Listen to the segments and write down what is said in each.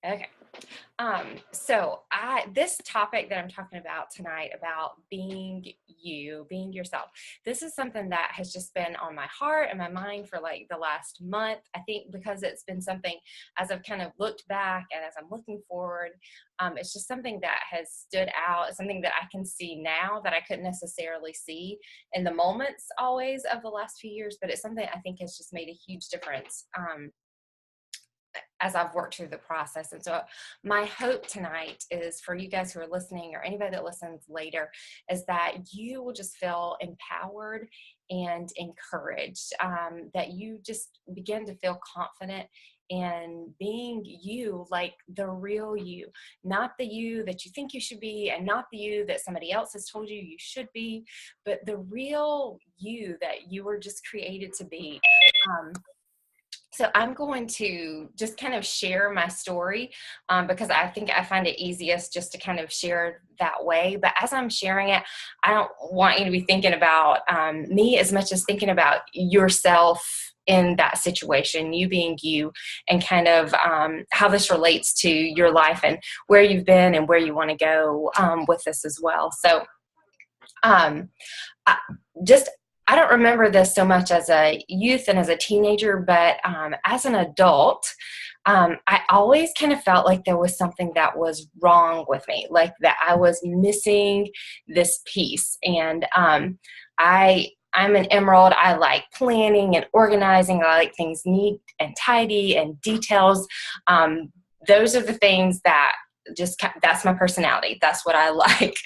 Okay. So this topic that I'm talking about tonight about being you, being yourself, this is something that has just been on my heart and my mind for like the last month. I think because it's been something as I've kind of looked back and as I'm looking forward, it's just something that has stood out. It's something that I can see now that I couldn't necessarily see in the moments always of the last few years, but it's something I think has just made a huge difference. As I've worked through the process. And so my hope tonight is for you guys who are listening or anybody that listens later is that you will just feel empowered and encouraged, that you just begin to feel confident in being you, like the real you, not the you that you think you should be and not the you that somebody else has told you you should be, but the real you that you were just created to be. So I'm going to just kind of share my story, because I think I find it easiest just to kind of share that way. But as I'm sharing it, I don't want you to be thinking about me as much as thinking about yourself in that situation, you being you, and kind of how this relates to your life and where you've been and where you want to go with this as well. So um, I, just I don't remember this so much as a youth and as a teenager, but as an adult, I always kind of felt like there was something that was wrong with me, like that I was missing this piece. And I'm an emerald. I like planning and organizing. I like things neat and tidy and details. Those are the things that that's my personality. That's what I like.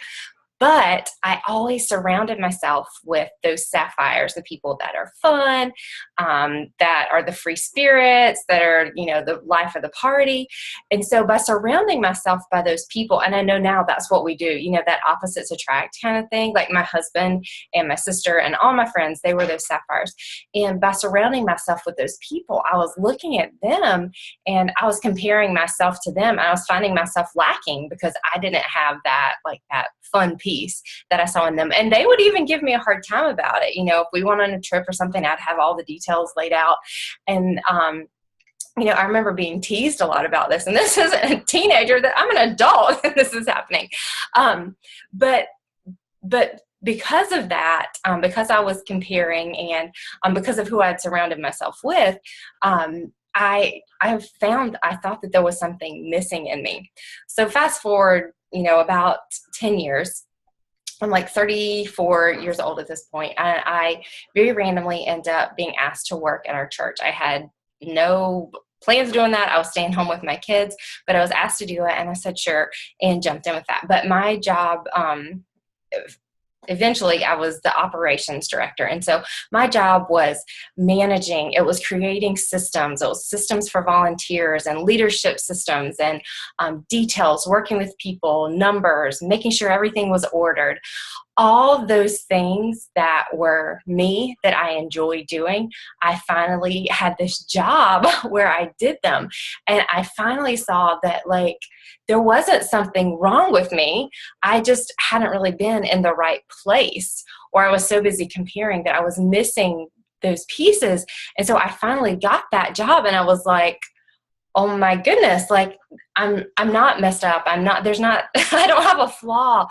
But I always surrounded myself with those sapphires, the people that are fun, that are the free spirits, that are, the life of the party. And so by surrounding myself by those people, and I know now that's what we do, that opposites attract kind of thing, like my husband and my sister and all my friends, they were those sapphires. And by surrounding myself with those people, I was looking at them and I was comparing myself to them. I was finding myself lacking because I didn't have that fun piece that I saw in them. And they would even give me a hard time about it. If we went on a trip or something, I'd have all the details laid out. And, I remember being teased a lot about this. And this isn't a teenager, that I'm an adult and this is happening. But because of that, because I was comparing and because of who I'd surrounded myself with, I thought that there was something missing in me. So fast forward, about 10 years, I'm like 34 years old at this point, and I very randomly end up being asked to work at our church. I had no plans of doing that. I was staying home with my kids, but I was asked to do it, and I said sure, and jumped in with that. But my job, eventually I was the operations director. And so my job was managing, it was creating systems, it was systems for volunteers and leadership systems and details, working with people, numbers, making sure everything was ordered. All those things that were me that I enjoy doing, I finally had this job where I did them. And I finally saw that there wasn't something wrong with me. I just hadn't really been in the right place, or I was so busy comparing that I was missing those pieces. And so I finally got that job and I was like, oh my goodness, I'm not messed up. I don't have a flaw.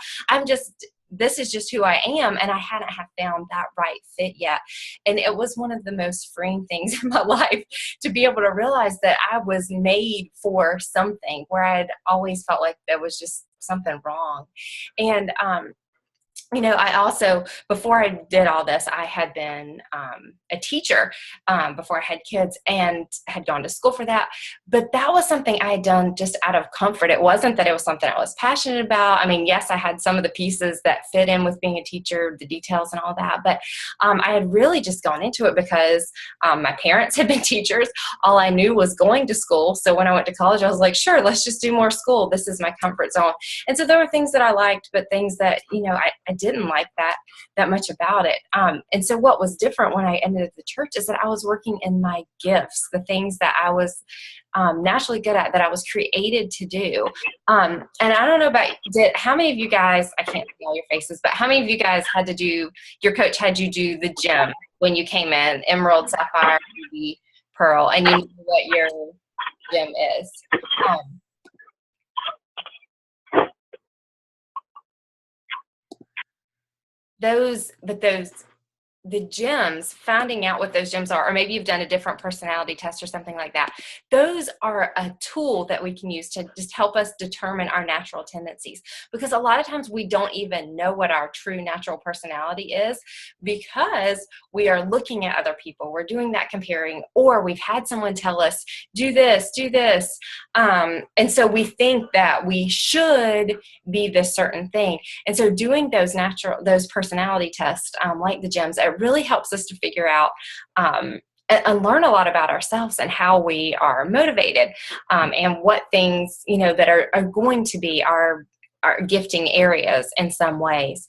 This is just who I am. And I hadn't found that right fit yet. And it was one of the most freeing things in my life to be able to realize that I was made for something where I'd always felt like there was just something wrong. And, I also, before I did all this, I had been a teacher before I had kids and had gone to school for that. But that was something I had done just out of comfort. It wasn't that it was something I was passionate about. I mean, yes, I had some of the pieces that fit in with being a teacher, the details and all that. But I had really just gone into it because my parents had been teachers. All I knew was going to school. So when I went to college, I was like, sure, let's just do more school. This is my comfort zone. And so there were things that I liked, but things that, I didn't like that much about it. And so what was different when I ended at the church is that I was working in my gifts, the things that I was naturally good at, that I was created to do. And I don't know about, how many of you guys, I can't see all your faces, but how many of you guys your coach had you do the gem when you came in, emerald, sapphire, ruby, pearl, and you knew what your gem is? the gyms, finding out what those gyms are, or maybe you've done a different personality test or something like that. Those are a tool that we can use to just help us determine our natural tendencies, because a lot of times we don't even know what our true natural personality is, because we are looking at other people, we're doing that comparing, or we've had someone tell us, do this, and so we think that we should be this certain thing. And so doing those personality tests, like the gyms, it really helps us to figure out and learn a lot about ourselves and how we are motivated, and what things, that are going to be our gifting areas in some ways.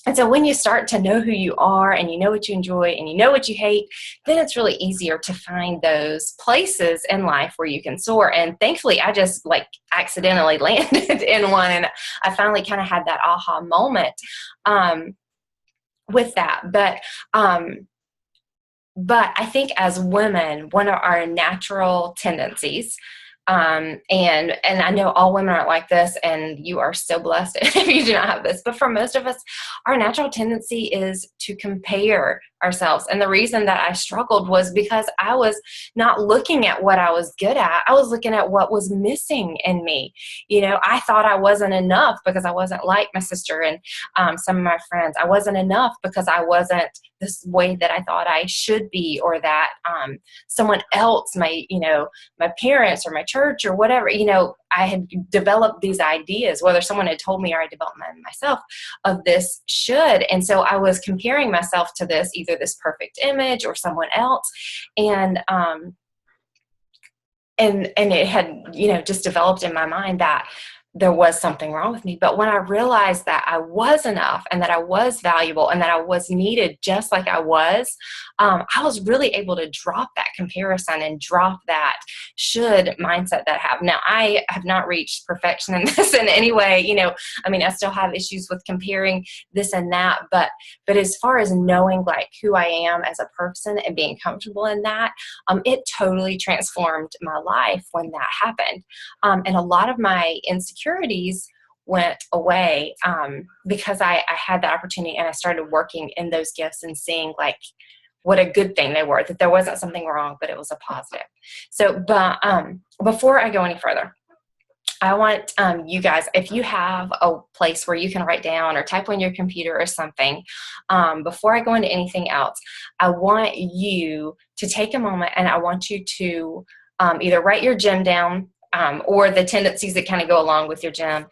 And so when you start to know who you are, and you know what you enjoy and you know what you hate, then it's really easier to find those places in life where you can soar. And thankfully, I just accidentally landed in one, and I finally kind of had that aha moment with that. But I think as women, one of our natural tendencies, and I know all women aren't like this, and you are so blessed if you do not have this, but for most of us, our natural tendency is to compare ourselves. And the reason that I struggled was because I was not looking at what I was good at. I was looking at what was missing in me. I thought I wasn't enough because I wasn't like my sister and some of my friends. I wasn't enough because I wasn't this way that I thought I should be, or that someone else, my parents or my church or whatever, I had developed these ideas, whether someone had told me or I developed them myself, of this should. And so I was comparing myself to either this perfect image or someone else. And it had, just developed in my mind that there was something wrong with me. But when I realized that I was enough, and that I was valuable, and that I was needed just like I was really able to drop that comparison and drop that should mindset that I have. Now, I have not reached perfection in this in any way. I still have issues with comparing this and that, but as far as knowing who I am as a person and being comfortable in that, it totally transformed my life when that happened. And a lot of my insecurities went away because I had the opportunity, and I started working in those gifts and seeing what a good thing they were, that there wasn't something wrong, but it was a positive. So, but before I go any further, I want you guys, if you have a place where you can write down or type on your computer or something, before I go into anything else, I want you to take a moment, and I want you to either write your gym down, or the tendencies that kind of go along with your gym,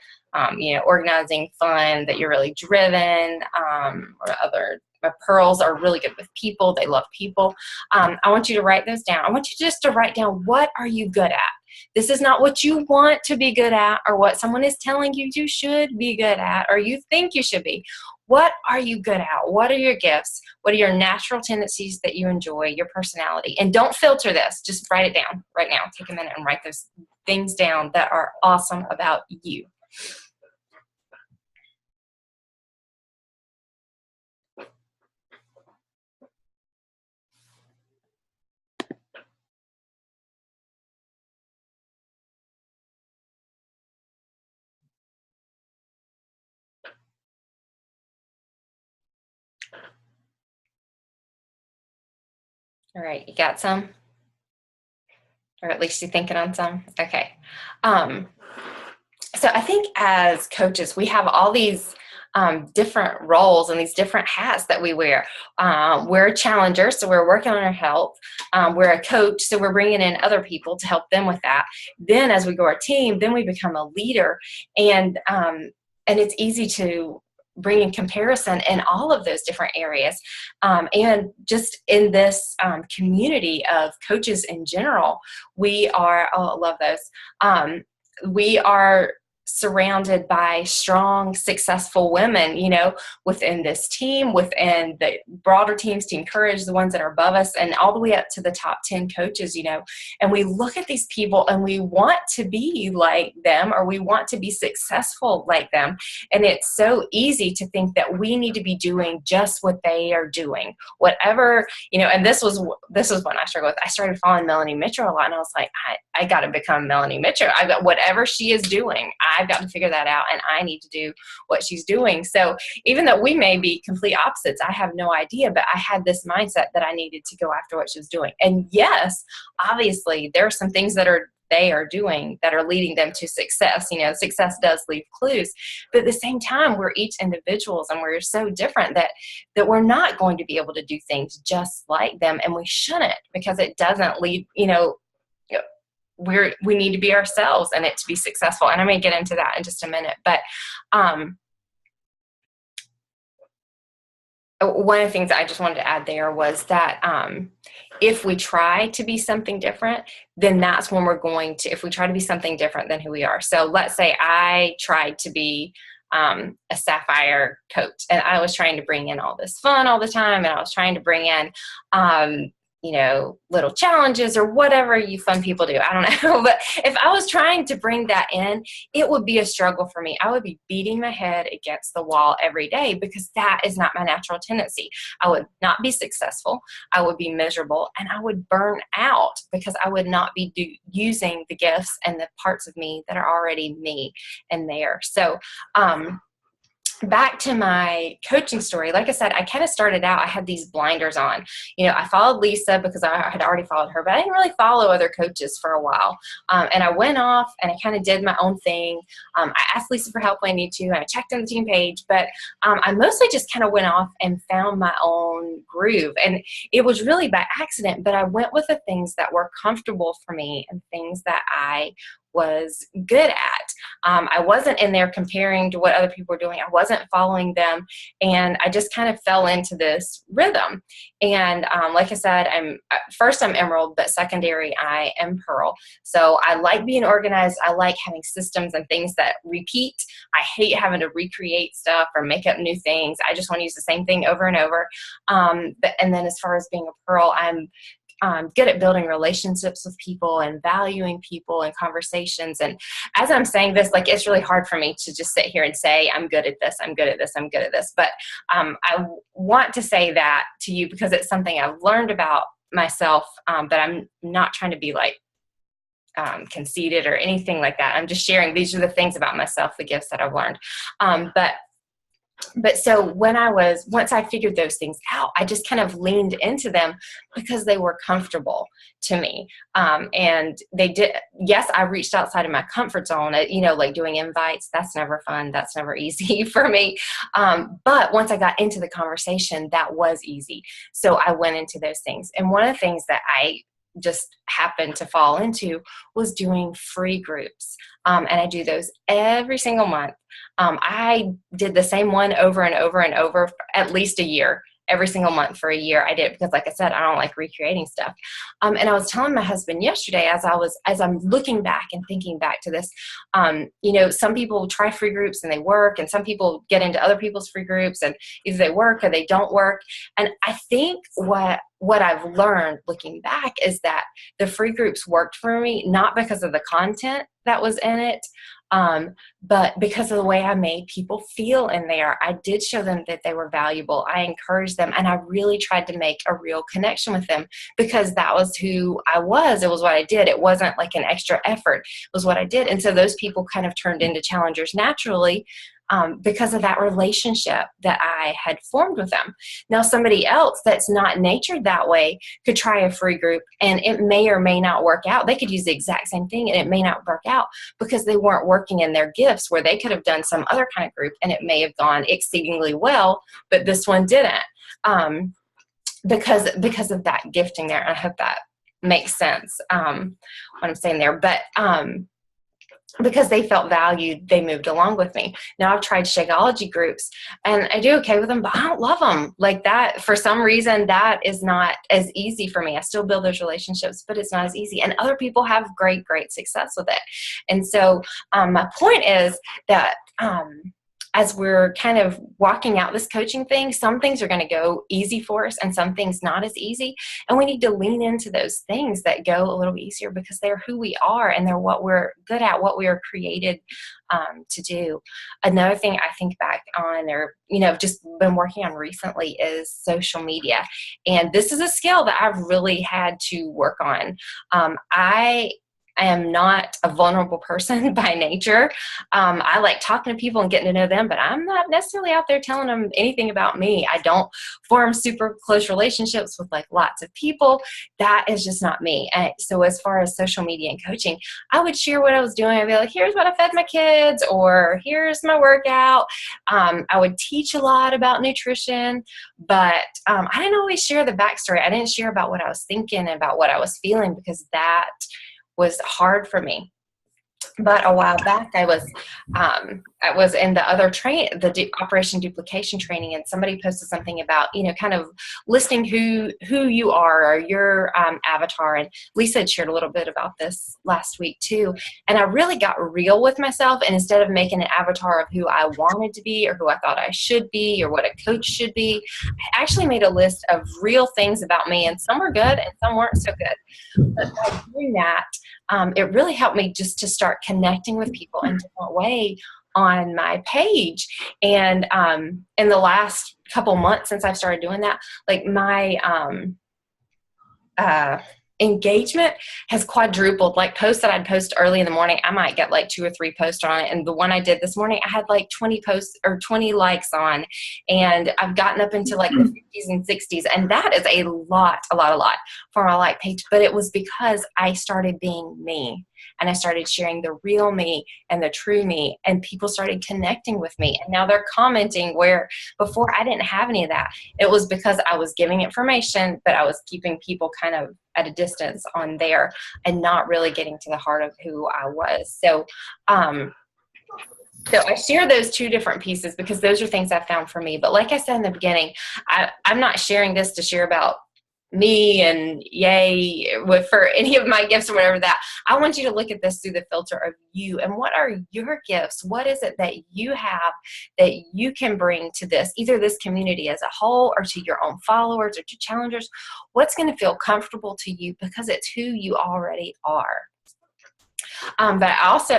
organizing, fun, that you're really driven, or other. My pearls are really good with people. They love people. I want you to write those down. I want you just to write down, what are you good at? This is not what you want to be good at, or what someone is telling you you should be good at, or you think you should be. What are you good at? What are your gifts? What are your natural tendencies that you enjoy, your personality? And don't filter this. Just write it down right now. Take a minute and write those things down that are awesome about you. All right, you got some? Or at least you're thinking on some? Okay. So I think as coaches, we have all these different roles and these different hats that we wear. We're a challenger, so we're working on our health. We're a coach, so we're bringing in other people to help them with that. Then as we grow our team, then we become a leader. And it's easy to bring in comparison in all of those different areas. And just in this community of coaches in general, we are, I love those. We are surrounded by strong, successful women, within this team, within the broader teams, Team Courage, the ones that are above us, and all the way up to the top 10 coaches, and we look at these people and we want to be like them, or we want to be successful like them. And it's so easy to think that we need to be doing just what they are doing, whatever, and this was when I struggled with. I started following Melanie Mitchell a lot, and I was like, I got to become Melanie Mitchell. I got whatever she is doing, I've got to figure that out, and I need to do what she's doing. So even though we may be complete opposites, I have no idea, but I had this mindset that I needed to go after what she was doing. And yes, obviously there are some things that they are doing that are leading them to success. Success does leave clues, but at the same time, we're each individuals, and we're so different that we're not going to be able to do things just like them, and we shouldn't, because it doesn't lead, we need to be ourselves and it to be successful. And I'm going to get into that in just a minute. But one of the things I just wanted to add there was that if we try to be something different, then that's when we're going to, if we try to be something different than who we are. So let's say I tried to be a Sapphire coach, and I was trying to bring in all this fun all the time, and I was trying to bring in little challenges or whatever you fun people do. I don't know. But if I was trying to bring that in, it would be a struggle for me. I would be beating my head against the wall every day, because that is not my natural tendency. I would not be successful. I would be miserable, and I would burn out because I would not be using the gifts and the parts of me that are already me and there. So, back to my coaching story, like I said, I kind of started out, I had these blinders on. I followed Lisa because I had already followed her, but I didn't really follow other coaches for a while. And I went off and I kind of did my own thing. I asked Lisa for help when I needed to, and I checked in the team page, but I mostly just kind of went off and found my own groove. And it was really by accident, but I went with the things that were comfortable for me and things that I was good at. I wasn't in there comparing to what other people were doing. I wasn't following them. And I just kind of fell into this rhythm. And like I said, I'm Emerald, but secondary, I am Pearl. So I like being organized. I like having systems and things that repeat. I hate having to recreate stuff or make up new things. I just want to use the same thing over and over. And then as far as being a Pearl, I'm good at building relationships with people and valuing people and conversations. And as I'm saying this, it's really hard for me to just sit here and say, I'm good at this, I'm good at this, I'm good at this. But I want to say that to you because it's something I've learned about myself, but I'm not trying to be conceited or anything like that. I'm just sharing, these are the things about myself, the gifts that I've learned. But so once I figured those things out, I just kind of leaned into them because they were comfortable to me. And they did, yes, I reached outside of my comfort zone, like doing invites. That's never fun. That's never easy for me. But once I got into the conversation, that was easy. So I went into those things. And one of the things that I just happened to fall into was doing free groups. And I do those every single month. I did the same one over and over and over for at least a year. Every single month for a year I did it because, like I said, I don't like recreating stuff. And I was telling my husband yesterday as I'm looking back and thinking back to this, some people try free groups and they work, and some people get into other people's free groups and either they work or they don't work. And I think what I've learned looking back is that the free groups worked for me, not because of the content that was in it, but because of the way I made people feel in there. I did show them that they were valuable. I encouraged them, and I really tried to make a real connection with them because that was who I was. It was what I did. It wasn't like an extra effort. It was what I did. And so those people kind of turned into challengers naturally, because of that relationship that I had formed with them. Now, somebody else that's not natured that way could try a free group, and it may or may not work out. They could use the exact same thing, and it may not work out because they weren't working in their gifts, where they could have done some other kind of group and it may have gone exceedingly well, but this one didn't, because of that gifting there. I hope that makes sense, what I'm saying there. But because they felt valued, they moved along with me. Now I've tried Shakeology groups and I do okay with them, but I don't love them like that. For some reason, that is not as easy for me. I still build those relationships, but it's not as easy. And other people have great, great success with it. And so my point is that as we're kind of walking out this coaching thing, some things are going to go easy for us and some things not as easy. And we need to lean into those things that go a little easier because they're who we are and they're what we're good at, what we are created to do. Another thing I think back on or, just been working on recently is social media. And this is a skill that I've really had to work on. I am not a vulnerable person by nature. I like talking to people and getting to know them, but I'm not necessarily out there telling them anything about me. I don't form super close relationships with like lots of people. That is just not me. And so as far as social media and coaching, I would share what I was doing. I'd be like, here's what I fed my kids, or here's my workout. I would teach a lot about nutrition, but I didn't always share the backstory. I didn't share about what I was thinking, about what I was feeling, because that was hard for me. But a while back, I was in the other Operation Duplication training, and somebody posted something about, kind of listing who you are, or your avatar. And Lisa had shared a little bit about this last week too. And I really got real with myself, and instead of making an avatar of who I wanted to be, or who I thought I should be, or what a coach should be, I actually made a list of real things about me, and some were good and some weren't so good. But by doing that, it really helped me just to start connecting with people in a different way on my page. And in the last couple months since I've started doing that, like my engagement has quadrupled. Like posts that I'd post early in the morning, I might get like 2 or 3 posts on it. And the one I did this morning, I had like 20 posts or 20 likes on. And I've gotten up into like the 50s and 60s. And that is a lot for my like page. But it was because I started being me. And I started sharing the real me and the true me, and people started connecting with me. And now they're commenting, where before I didn't have any of that. It was because I was giving information, but I was keeping people kind of at a distance on there and not really getting to the heart of who I was. So I share those 2 different pieces because those are things I found for me. But like I said in the beginning, I'm not sharing this to share about me and yay for any of my gifts or whatever that. I want you to look at this through the filter of you, and what are your gifts? What is it that you have that you can bring to this, either this community as a whole, or to your own followers, or to challengers? What's going to feel comfortable to you, because it's who you already are. But also,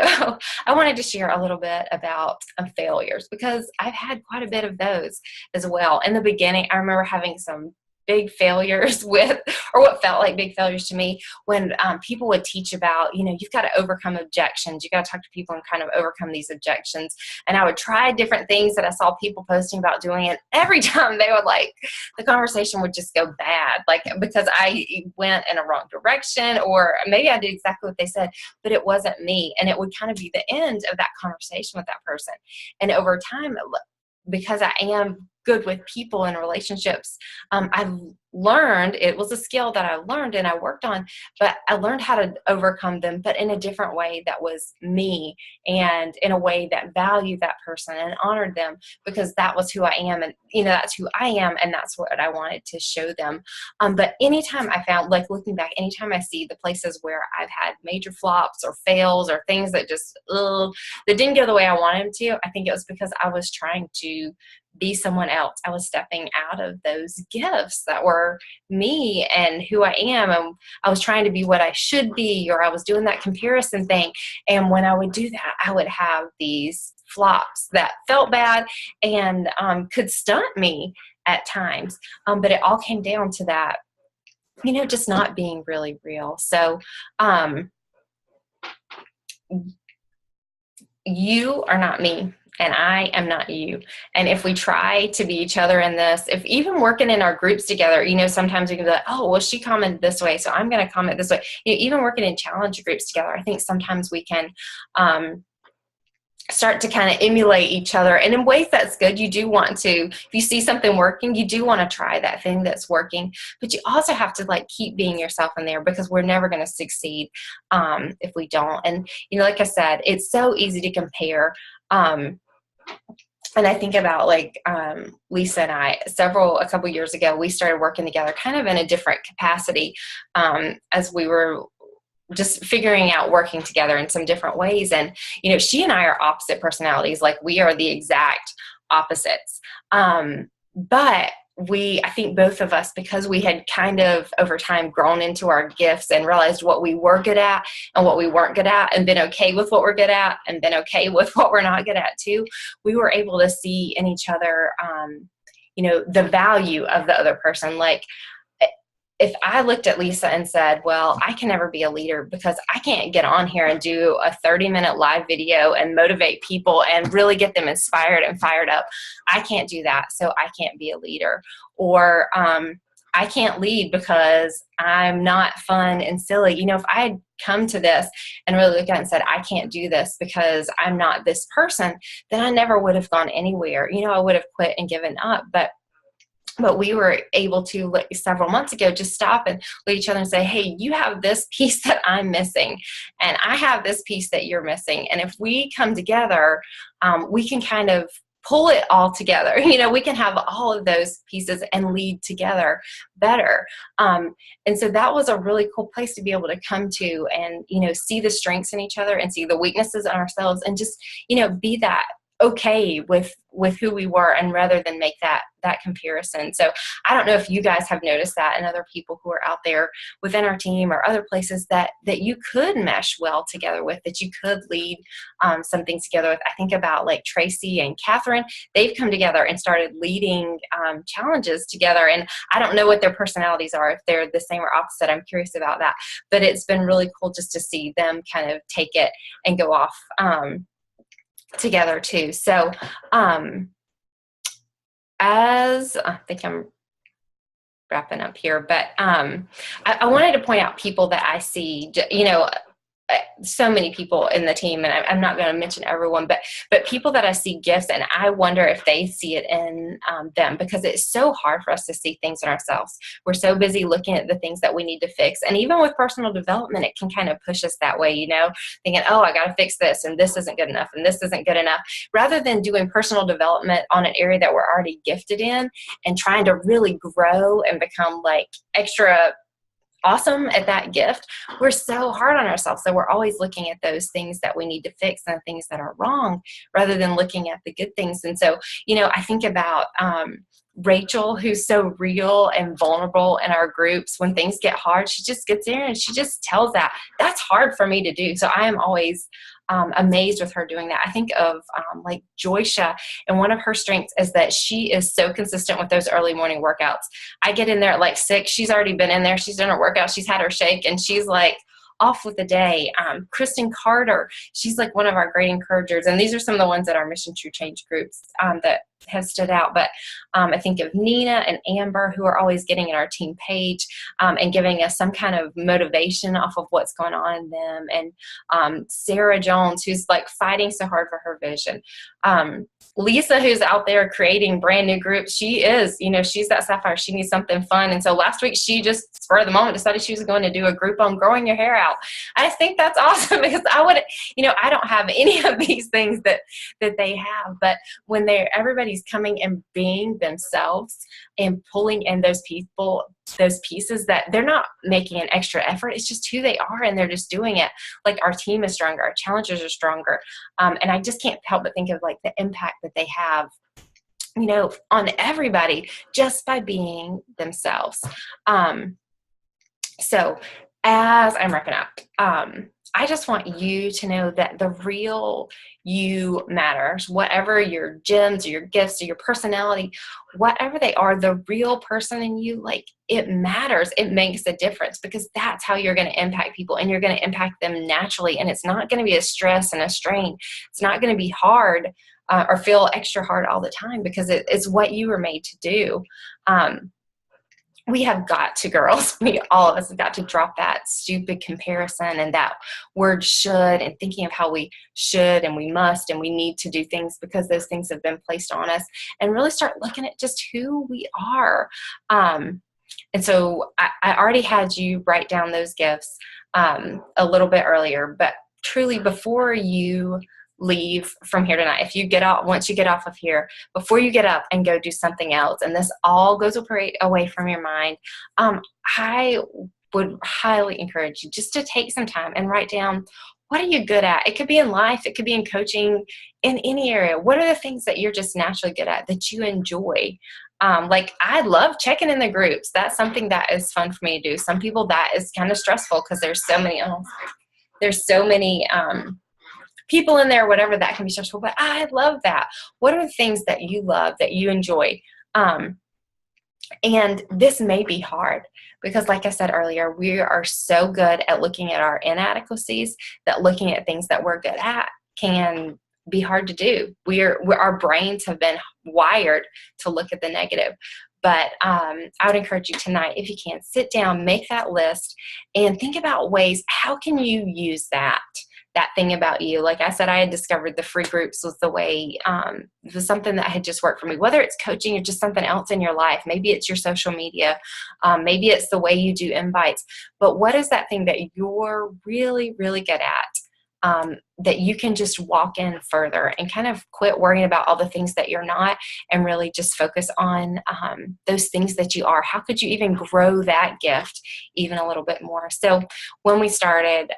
I wanted to share a little bit about failures, because I've had quite a bit of those as well. In the beginning, I remember having some big failures with, or what felt like big failures to me, when people would teach about, you've got to overcome objections. You got to talk to people and kind of overcome these objections. And I would try different things that I saw people posting about doing, and every time they would the conversation would just go bad, because I went in a wrong direction, or maybe I did exactly what they said, but it wasn't me. And it would kind of be the end of that conversation with that person. And over time, because I am good with people and relationships, I've learned, it was a skill that I learned and I worked on, but I learned how to overcome them, but in a different way that was me, and in a way that valued that person and honored them, because that was who I am. And, that's who I am, and that's what I wanted to show them. But anytime I found, looking back, anytime I see the places where I've had major flops or fails or things that just, that didn't go the way I wanted them to, I think it was because I was trying to be someone else. I was stepping out of those gifts that were me and who I am. And I was trying to be what I should be, or I was doing that comparison thing. And when I would do that, I would have these flops that felt bad and could stunt me at times. But it all came down to that, just not being really real. So you are not me, and I am not you. And if we try to be each other in this, if even working in our groups together, sometimes we can be like, oh, well, she commented this way, so I'm going to comment this way. Even working in challenge groups together, I think sometimes we can start to kind of emulate each other. And in ways that's good. You do want to, if you see something working, you do want to try that thing that's working, but you also have to keep being yourself in there, because we're never going to succeed if we don't. And, like I said, it's so easy to compare. And I think about Lisa and I, a couple years ago, we started working together kind of in a different capacity as we were just figuring out working together in some different ways. And, she and I are opposite personalities. We are the exact opposites. But I think both of us, because we had kind of over time grown into our gifts and realized what we were good at and what we weren't good at, and been okay with what we're good at and been okay with what we're not good at too, we were able to see in each other, the value of the other person. if I looked at Lisa and said, well, I can never be a leader because I can't get on here and do a 30-minute live video and motivate people and really get them inspired and fired up. I can't do that, so I can't be a leader. Or I can't lead because I'm not fun and silly. You know, if I had come to this and really looked at it and said, I can't do this because I'm not this person, then I never would have gone anywhere. You know, I would have quit and given up. But we were able to, like, several months ago, just stop and look at each other and say, hey, you have this piece that I'm missing, and I have this piece that you're missing. And if we come together, we can kind of pull it all together. You know, we can have all of those pieces and lead together better. And so that was a really cool place to be able to come to and, you know, see the strengths in each other and see the weaknesses in ourselves, and just, you know, be that okay with who we were, and rather than make that comparison. So I don't know if you guys have noticed that in other people who are out there within our team or other places that you could mesh well together with, that you could lead some things together with. I think about like Tracy and Catherine. They've come together and started leading challenges together, and I don't know what their personalities are, if they're the same or opposite. I'm curious about that, but it's been really cool just to see them kind of take it and go off together too. So as I think I'm wrapping up here, but I wanted to point out people that I see, you know, so many people in the team, and I'm not going to mention everyone, but people that I see gifts, and I wonder if they see it in them, because it's so hard for us to see things in ourselves. We're so busy looking at the things that we need to fix, and even with personal development, it can kind of push us that way, you know, thinking, oh, I got to fix this, and this isn't good enough, and this isn't good enough, rather than doing personal development on an area that we're already gifted in and trying to really grow and become like extra awesome at that gift. We're so hard on ourselves. So we're always looking at those things that we need to fix and the things that are wrong, rather than looking at the good things. And so, you know, I think about Rachel, who's so real and vulnerable in our groups. When things get hard, she just gets there and she just tells that. That's hard for me to do. So I am always amazed with her doing that. I think of like Joysha, and one of her strengths is that she is so consistent with those early morning workouts. I get in there at like 6. She's already been in there. She's done her workout. She's had her shake, and she's like off with the day. Kristen Carter, she's like one of our great encouragers. And these are some of the ones that our Mission True Change groups that have stood out. But I think of Nina and Amber, who are always getting in our team page and giving us some kind of motivation off of what's going on in them. And Sarah Jones, who's like fighting so hard for her vision. Lisa, who's out there creating brand new groups. She is, you know, she's that sapphire. She needs something fun. And so last week, she just, spur of the moment, decided she was going to do a group on growing your hair out. I think that's awesome, because I would, you know, I don't have any of these things that they have. But when everybody's coming and being themselves and pulling in those pieces that they're not making an extra effort, it's just who they are, and they're just doing it. Like, our team is stronger, our challengers are stronger. And I just can't help but think of like the impact that they have, you know, on everybody, just by being themselves. So as I'm wrapping up, I just want you to know that the real you matters. Whatever your gems or your gifts or your personality, whatever they are, the real person in you, like, it matters. It makes a difference, because that's how you're going to impact people, and you're going to impact them naturally. And it's not going to be a stress and a strain. It's not going to be hard or feel extra hard all the time, because it's what you were made to do. We have got to, girls, all of us have got to drop that stupid comparison and that word should, and thinking of how we should and we must and we need to do things because those things have been placed on us, and really start looking at just who we are. And so I already had you write down those gifts a little bit earlier, but truly, before you leave from here tonight, if you get out, once you get off of here, before you get up and go do something else, and this all goes away from your mind, I would highly encourage you just to take some time and write down, what are you good at? It could be in life, it could be in coaching, in any area. What are the things that you're just naturally good at, that you enjoy? Like, I love checking in the groups. That's something that is fun for me to do. Some people, that is kind of stressful, because there's so many people in there, whatever, that can be stressful, but I love that. What are the things that you love, that you enjoy? And this may be hard because, like I said earlier, we are so good at looking at our inadequacies that looking at things that we're good at can be hard to do. Our brains have been wired to look at the negative. But I would encourage you tonight, if you can, sit down, make that list, and think about ways, how can you use that thing about you? Like I said, I had discovered the free groups was the way, it was something that had just worked for me, whether it's coaching or just something else in your life. Maybe it's your social media. Maybe it's the way you do invites. But what is that thing that you're really, really good at? That you can just walk in further and kind of quit worrying about all the things that you're not and really just focus on those things that you are. How could you even grow that gift even a little bit more? So when we started,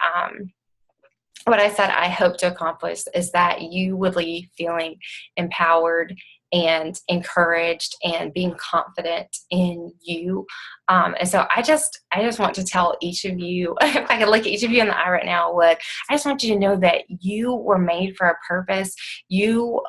what I said I hope to accomplish is that you would leave feeling empowered and encouraged and being confident in you. And so I just want to tell each of you, if I could look at each of you in the eye right now, I just want you to know that you were made for a purpose. You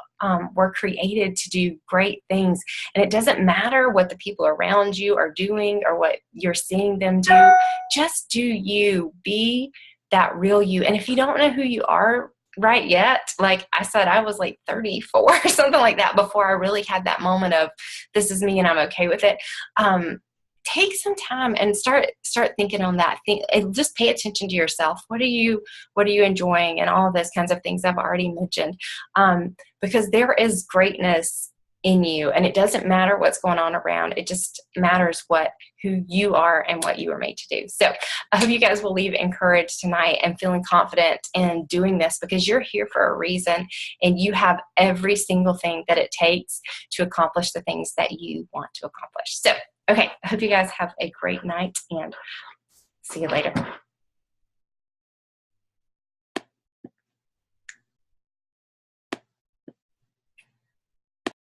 were created to do great things. And it doesn't matter what the people around you are doing or what you're seeing them do. Just do you. Be that real you. And if you don't know who you are right yet, like I said, I was like 34 or something like that before I really had that moment of this is me and I'm okay with it. Take some time and start thinking on that. Just pay attention to yourself. What are you enjoying, and all of those kinds of things I've already mentioned, because there is greatness in you, and it doesn't matter what's going on around. It just matters who you are and what you were made to do. So I hope you guys will leave encouraged tonight and feeling confident in doing this, because you're here for a reason and you have every single thing that it takes to accomplish the things that you want to accomplish. So, okay, I hope you guys have a great night and see you later.